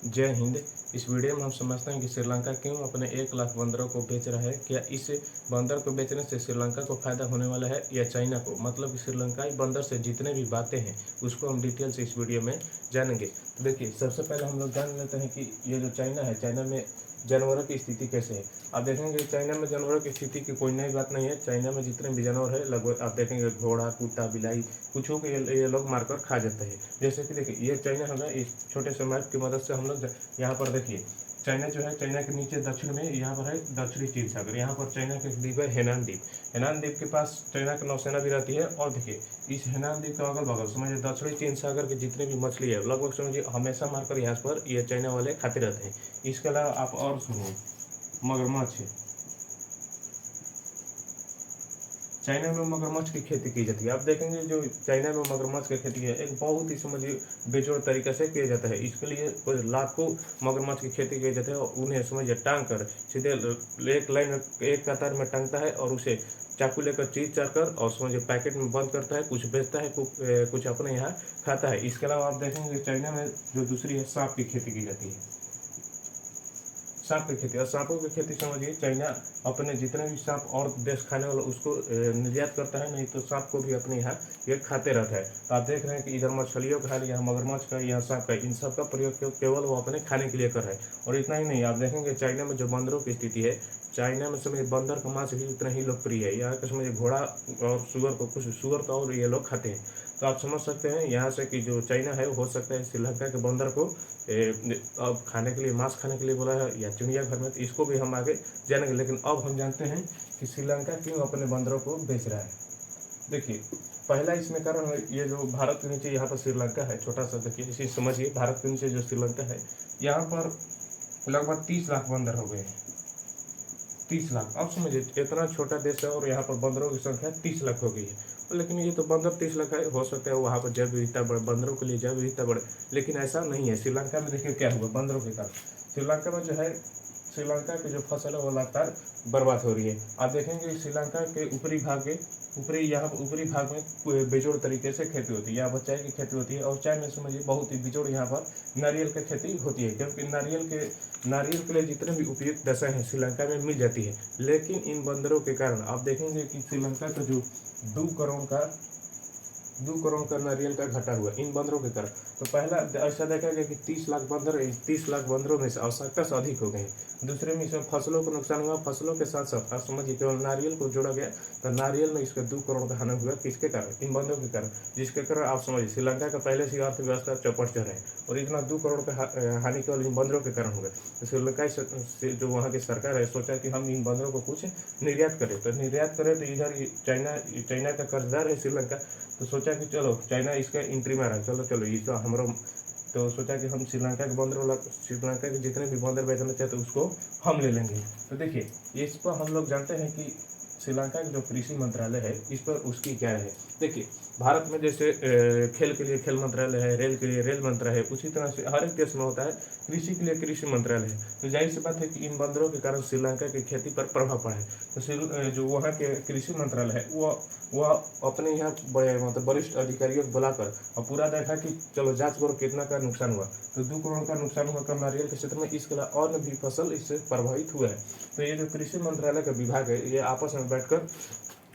जय हिंद। इस वीडियो में हम समझते हैं कि श्रीलंका क्यों अपने 1 लाख बंदरों को बेच रहा है। क्या इस बंदर को बेचने से श्रीलंका को फायदा होने वाला है या चाइना को? मतलब कि श्रीलंकाई बंदर से जितने भी बातें हैं उसको हम डिटेल से इस वीडियो में जानेंगे। तो देखिए, सबसे पहले हम लोग जान लेते हैं कि ये जो चाइना है, चाइना में जानवरों की स्थिति कैसे है। आप देखेंगे चाइना में जानवरों की स्थिति की कोई नई बात नहीं है। चाइना में जितने भी जानवर है लगभग आप देखेंगे घोड़ा, कुत्ता, बिलाई, कुछ को ये लोग मारकर खा जाते हैं। जैसे कि देखिए, ये चाइना होगा, इस छोटे से मैप की मदद से हम लोग यहाँ पर देखिए, चाइना जो है, चाइना के नीचे दक्षिण में यहाँ पर है दक्षिणी चीन सागर। यहाँ पर चाइना के द्वीप है हेनान द्वीप। हेनान द्वीप के पास चाइना की नौसेना भी रहती है। और देखिए, इस हेनान द्वीप के अगल बगल समझिए दक्षिणी चीन सागर के जितने भी मछली है लगभग समझिए हमेशा मारकर यहाँ पर ये चाइना वाले खाते रहते हैं। इसके अलावा आप और सुनिए, मगरमच्छ है। चाइना में मगरमच्छ की खेती की जाती है। आप देखेंगे जो चाइना में मगरमच्छ की खेती है एक बहुत ही समझिए बेजोड़ तरीके से किया जाता है। इसके लिए कुछ लाखों मगरमच्छ की खेती की जाती है और उन्हें समझिए टांग कर सीधे एक लाइन में एक कतार में टांगता है और उसे चाकू लेकर चीर चार कर और समझिए पैकेट में बंद करता है, कुछ बेचता है, कुछ अपने यहाँ खाता है। इसके अलावा आप देखेंगे चाइना में जो दूसरी है सांप की खेती की जाती है। सांप की खेती, और सांपों की खेती समझिए चाइना अपने जितने भी सांप और देश खाने वाला उसको निर्यात करता है, नहीं तो सांप को भी अपने यहाँ ये खाते रहता है। तो आप देख रहे हैं कि इधर मछलियों का है, यहाँ मगरमच्छ का, यहाँ सांप का, इन सब का प्रयोग केवल वो अपने खाने के लिए कर रहा है। और इतना ही नहीं, आप देखेंगे चाइना में जो बंदरों की स्थिति है, चाइना में समझिए बंदर का मांस भी उतना ही लोकप्रिय है। यहाँ के समझिए घोड़ा और सुअर को, कुछ सुअर का और ये लोग खाते हैं। तो आप समझ सकते हैं यहाँ से कि जो चाइना है हो सकता है श्रीलंका के बंदर को अब खाने के लिए, मांस खाने के लिए बोला है या चिड़ियाघर में, तो इसको भी हम आगे जानेंगे। लेकिन अब हम जानते हैं कि श्रीलंका क्यों अपने बंदरों को बेच रहा है। देखिए, पहला इसमें कारण है ये जो भारत के नीचे यहाँ पर श्रीलंका है, छोटा सा देखिए, इसे समझिए, भारत के नीचे जो श्रीलंका है यहाँ पर लगभग 30 लाख बंदर हो गए हैं। 30 लाख, अब समझिए इतना छोटा देश है और यहाँ पर बंदरों की संख्या 30 लाख हो गई है। लेकिन ये तो बंदर 30 लाख है, हो सकता है वहाँ पर जैव विविधता बढ़े, बंदरों के लिए जैव विविधता बढ़े, लेकिन ऐसा नहीं है। श्रीलंका में देखिए क्या हुआ बंदरों के कारण। श्रीलंका में जो है, श्रीलंका की जो फसल है वो लगातार बर्बाद हो रही है। आप देखेंगे श्रीलंका के ऊपरी भाग में, ऊपरी भाग में बेजोड़ तरीके से खेती होती है। यहाँ पर चाय की खेती होती है और चाय में समझिए बहुत ही बेजोड़ यहाँ पर नारियल की खेती होती है, क्योंकि नारियल के लिए जितने भी उपयुक्त दशा है श्रीलंका में मिल जाती है। लेकिन इन बंदरों के कारण आप देखेंगे कि श्रीलंका का जो 2 करोड़ का नारियल का घटा हुआ इन बंदरों के कारण। तो पहला ऐसा देखा गया कि 30 लाख बंदर, 30 लाख बंदरों में से आवश्यकता से अधिक हो गए। दूसरे में इसमें फसलों को नुकसान हुआ, फसलों के साथ साथ आप समझिए केवल नारियल को जोड़ा गया तो नारियल में इसका 2 करोड़ का हानि हुआ। किसके कारण? इन बंदरों के कारण, जिसके कारण आप समझिए श्रीलंका का पहले से अर्थव्यवस्था चौपट चल रहा है और इतना 2 करोड़ का हानि केवल इन बंदरों के कारण हो गया। तो श्रीलंका से जो वहाँ की सरकार है सोचा कि हम इन बंदरों को कुछ निर्यात करें, तो इधर चाइना का कर्जदार है श्रीलंका। तो सोचा कि चलो चाइना इसका एंट्री मारा, चलो ये तो हमारा, तो सोचा कि हम श्रीलंका के जितने भी बंदर बेचना चाहते उसको हम ले लेंगे। तो देखिए, इस पर हम लोग जानते हैं कि श्रीलंका का जो कृषि मंत्रालय है इस पर उसकी क्या है। देखिए, भारत में जैसे खेल के लिए खेल मंत्रालय है, रेल के लिए रेल मंत्रालय है, उसी तरह से हर एक देश में होता है कृषि के लिए कृषि मंत्रालय है। तो जाहिर सी बात है कि इन बंदरों के कारण श्रीलंका की खेती पर प्रभाव पड़ा है। तो जो वहाँ के कृषि मंत्रालय है वह अपने यहाँ बड़े मतलब वरिष्ठ अधिकारियों को बुलाकर और पूरा देखा कि चलो जांच करो कितना का नुकसान हुआ। तो 2 करोड़ का नुकसान हुआ कम नारियल के क्षेत्र में, इसके अलावा और भी फसल इससे प्रभावित हुआ है। तो ये जो कृषि मंत्रालय का विभाग है ये आपस में बैठकर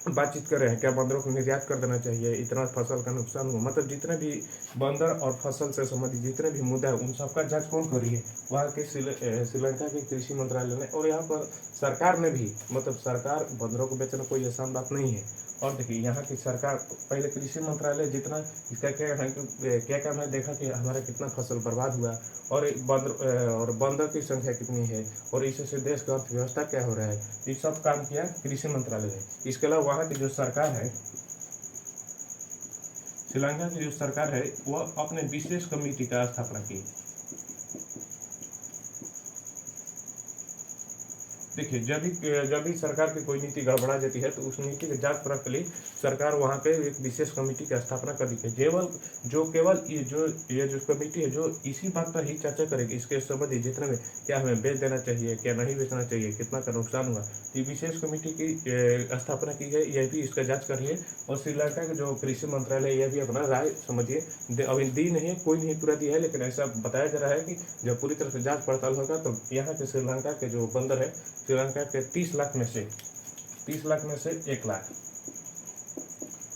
बातचीत कर रहे हैं, क्या बंदरों को निर्यात कर देना चाहिए, इतना फसल का नुकसान हुआ। मतलब जितने भी बंदर और फसल से संबंधित जितने भी मुद्दा है उन सबका जांच कौन कर रही है? वहाँ के श्रीलंका के कृषि मंत्रालय ने। और यहाँ पर सरकार ने भी, मतलब सरकार बंदरों को बेचना कोई आसान बात नहीं है। और देखिए, यहाँ की सरकार पहले कृषि मंत्रालय जितना इसका क्या है कि क्या काम है, देखा कि हमारा कितना फसल बर्बाद हुआ और बंदर की संख्या कितनी है और इससे देश की अर्थव्यवस्था क्या हो रहा है, ये सब काम किया कृषि मंत्रालय ने। इसके अलावा वहाँ की जो सरकार है, श्रीलंका की जो सरकार है, वह अपने विशेष कमेटी का स्थापना की। देखिए, जब भी सरकार की कोई नीति गड़बड़ा जाती है तो उस नीति की जांच परख के लिए सरकार वहाँ पे एक विशेष कमेटी की स्थापना कर दी है। केवल ये जो कमेटी है जो इसी बात पर ही चर्चा करेगी, इसके संबंधी जितने में क्या हमें बेच देना चाहिए, क्या नहीं बेचना चाहिए, कितना का नुकसान हुआ। ये विशेष कमेटी की स्थापना की है, यह भी इसका जाँच कर रही है। और श्रीलंका का जो कृषि मंत्रालय यह भी अपना राय समझिए अभी दी नहीं है, कोई नहीं पूरा दिया है, लेकिन ऐसा बताया जा रहा है कि जब पूरी तरह से जांच पड़ताल होगा तो यहाँ के श्रीलंका के जो बंदर है, श्रीलंका के 30 लाख में से 1 लाख,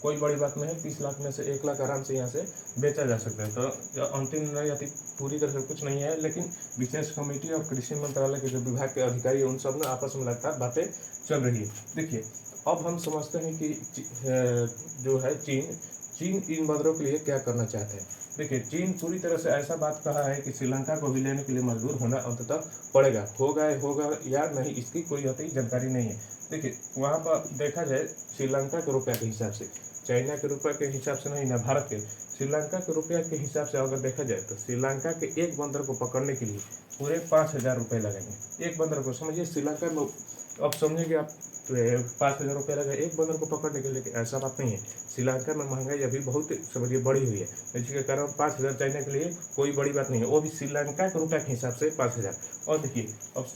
कोई बड़ी बात नहीं है, 30 लाख में से 1 लाख आराम से यहाँ से बेचा जा सकता है। तो अंतिम नहीं पूरी तरह से कुछ नहीं है, लेकिन विशेष कमेटी और कृषि मंत्रालय के जो विभाग के अधिकारी है उन सब में आपस में लगातार बातें चल रही है। देखिए, अब हम समझते हैं कि जो है चीन इन बंदरों के लिए क्या करना चाहते हैं। देखिए, चीन पूरी तरह से ऐसा बात कहा है कि श्रीलंका को भी लेने के लिए मजबूर होना अंततः पड़ेगा। होगा या नहीं इसकी कोई अति जानकारी नहीं है। देखिए, वहाँ पर देखा जाए श्रीलंका के रुपये के हिसाब से, चाइना के रुपये के हिसाब से नहीं ना, भारत के, श्रीलंका के रुपये के हिसाब से अगर देखा जाए तो श्रीलंका के एक बंदर को पकड़ने के लिए पूरे 5,000 रुपये लगेंगे। एक बंदर को समझिए, श्रीलंका में अब समझेंगे आप 5,000 रुपये लगे एक बंदर को पकड़ने के लिए। ऐसा बात नहीं है, श्रीलंका में महंगाई अभी बहुत समझिए बढ़ी हुई है, जिसके कारण 5,000 चाइना के लिए कोई बड़ी बात नहीं है, वो भी श्रीलंका के रुपये के हिसाब से 5,000। और देखिए, अब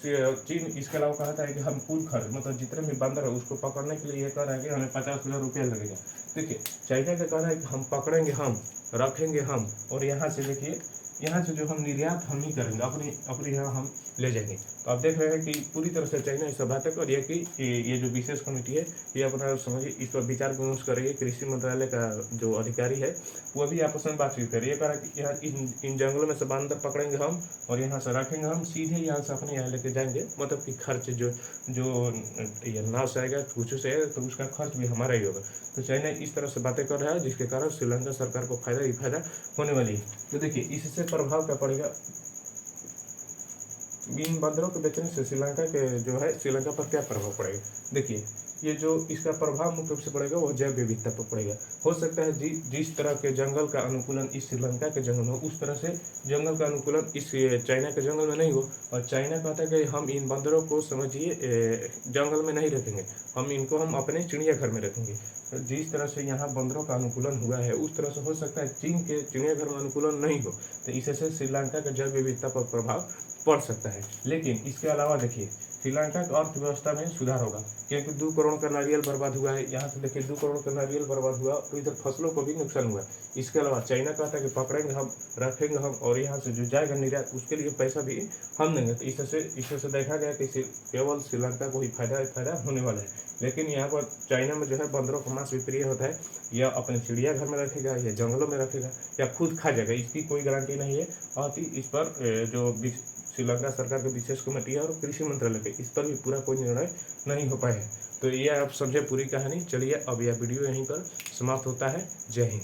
चीन इसके अलावा कहता है कि हम कुल खर्च मतलब जितने भी बंदर है उसको पकड़ने के लिए ये कह रहा है कि हमें 50,000 रुपया लगेगा। देखिए, चाइना का कहना है कि हम पकड़ेंगे, हम रखेंगे हम, और यहाँ से देखिए यहाँ से जो हम निर्यात हम ही करेंगे, अपने यहाँ हम ले जाएंगे। तो आप देख रहे हैं कि पूरी तरह से चाइना इस बात कर रही है कि ये जो विशेष कमेटी है ये अपना समझिए इस पर विचार विमर्श कर रही है। कृषि मंत्रालय का जो अधिकारी है वो भी आपस में बातचीत कर रही है, कह रहा कि यहाँ इन जंगलों में से बंदर पकड़ेंगे हम और यहाँ से रखेंगे हम, सीधे यहाँ से अपने यहाँ लेके जाएंगे। मतलब कि खर्च जो ये नाव से आएगा, कुछ से आएगा, तो उसका खर्च भी हमारा ही होगा। तो चाइना इस तरह से बातें कर रहा है, जिसके कारण श्रीलंका सरकार को फायदा ही फायदा होने वाली है। तो देखिए, इससे प्रभाव क्या पड़ेगा, इन बंदरों के बेचने से श्रीलंका के जो है श्रीलंका पर क्या प्रभाव पड़ेगा। देखिए, ये जो इसका प्रभाव मुख्य रूप से पड़ेगा वो जैव विविधता पर पड़ेगा। हो सकता है जिस तरह के जंगल का अनुकूलन इस श्रीलंका के जंगल में, उस तरह से जंगल का अनुकूलन इस चाइना के जंगल में नहीं हो। और चाइना कहता है कि हम इन बंदरों को समझिए जंगल में नहीं रखेंगे, हम अपने चिड़ियाघर में रखेंगे। जिस तरह से यहाँ बंदरों का अनुकूलन हुआ है उस तरह से हो सकता है चीन के चिड़ियाघर में अनुकूलन नहीं हो, तो इससे श्रीलंका के जैव विविधता पर प्रभाव पड़ सकता है। लेकिन इसके अलावा देखिए, श्रीलंका की अर्थव्यवस्था में सुधार होगा, क्योंकि 2 करोड़ का नारियल बर्बाद हुआ है। यहाँ से देखिए 2 करोड़ का नारियल बर्बाद हुआ, तो इधर फसलों को भी नुकसान हुआ। इसके अलावा चाइना कहता है कि पकड़ेंगे हम, रखेंगे हम, और यहाँ से जो जाएगा निर्यात उसके लिए पैसा भी हम देंगे। तो इससे देखा गया कि केवल श्रीलंका को ही फायदा होने वाला है। लेकिन यहाँ पर चाइना में जो है बंदरों का मांस प्रिय होता है, या अपने चिड़ियाघर में रखेगा या जंगलों में रखेगा या खुद खा जाएगा, इसकी कोई गारंटी नहीं है। और इस पर जो श्रीलंका सरकार के विशेष कमेटी है और कृषि मंत्रालय के, इस पर भी पूरा कोई निर्णय नहीं हो पाया है। तो ये आप समझे पूरी कहानी। चलिए, अब यह वीडियो यहीं पर समाप्त होता है। जय हिंद।